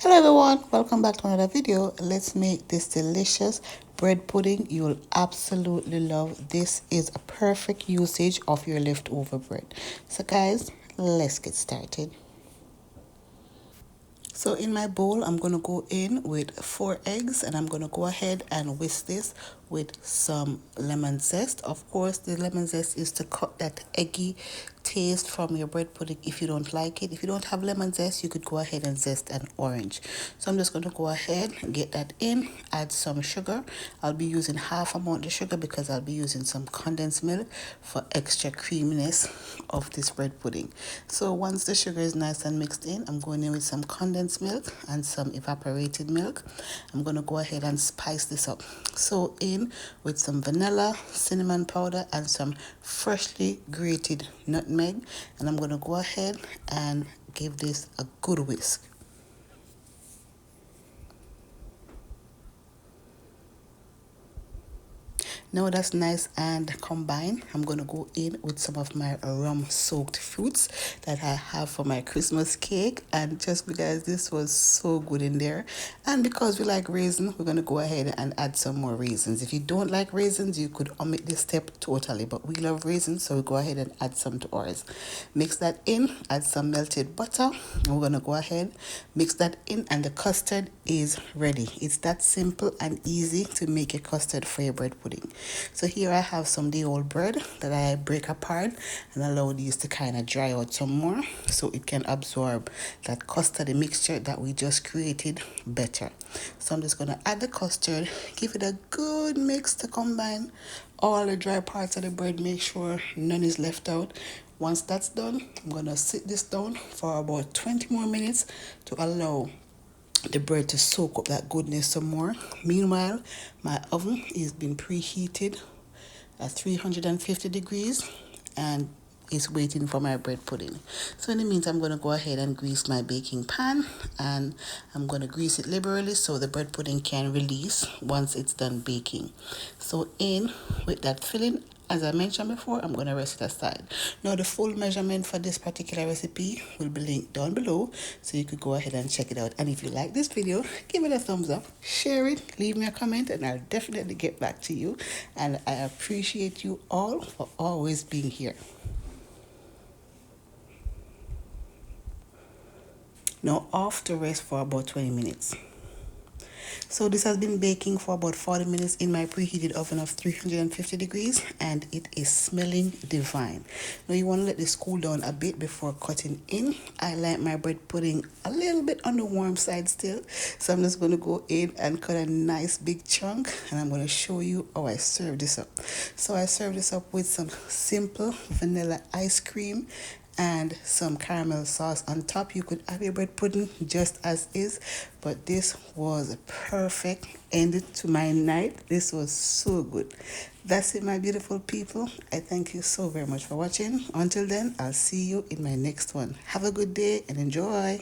Hello everyone, welcome back to another video. Let's make this delicious bread pudding. You will absolutely love. This is a perfect usage of your leftover bread. So guys, let's get started. So in my bowl, I'm going to go in with 4 eggs, and I'm going to go ahead and whisk this with some lemon zest. Of course, the lemon zest is to cut that eggy taste from your bread pudding if you don't like it. If you don't have lemon zest, you could go ahead and zest an orange. So I'm just going to go ahead and get that in, add some sugar. I'll be using half amount of sugar because I'll be using some condensed milk for extra creaminess of this bread pudding. So once the sugar is nice and mixed in, I'm going in with some condensed milk and some evaporated milk. I'm going to go ahead and spice this up. So in with some vanilla, cinnamon powder, and some freshly grated nutmeg, and I'm going to go ahead and give this a good whisk. Now that's nice and combined, I'm going to go in with some of my rum soaked fruits that I have for my Christmas cake. And just because this was so good in there, and because we like raisin, we're going to go ahead and add some more raisins. If you don't like raisins, you could omit this step totally, but we love raisins, so we go ahead and add some to ours. Mix that in, add some melted butter, and we're going to go ahead, mix that in, and the custard is ready. It's that simple and easy to make a custard for your bread pudding. So here I have some day old bread that I break apart and allow these to kind of dry out some more so it can absorb that custard mixture that we just created better. So I'm just going to add the custard, give it a good mix to combine all the dry parts of the bread, make sure none is left out. Once that's done, I'm going to sit this down for about 20 more minutes to allow the bread to soak up that goodness some more. Meanwhile, my oven is been preheated at 350 degrees and is waiting for my bread pudding. So in the meantime, I'm going to go ahead and grease my baking pan, and I'm going to grease it liberally so the bread pudding can release once it's done baking. So in with that filling, as I mentioned before, I'm going to rest it aside. Now the full measurement for this particular recipe will be linked down below, so you could go ahead and check it out. And if you like this video, give it a thumbs up, share it, leave me a comment, and I'll definitely get back to you. And I appreciate you all for always being here. Now off to rest for about 20 minutes. So this has been baking for about 40 minutes in my preheated oven of 350 degrees, and it is smelling divine. Now you want to let this cool down a bit before cutting in. I like my bread pudding a little bit on the warm side still, so I'm just going to go in and cut a nice big chunk, and I'm going to show you how I serve this up. So I serve this up with some simple vanilla ice cream and some caramel sauce on top. You could have your bread pudding just as is, but this was a perfect end to my night. This was so good. That's it, my beautiful people. I thank you so very much for watching. Until then, I'll see you in my next one. Have a good day and enjoy.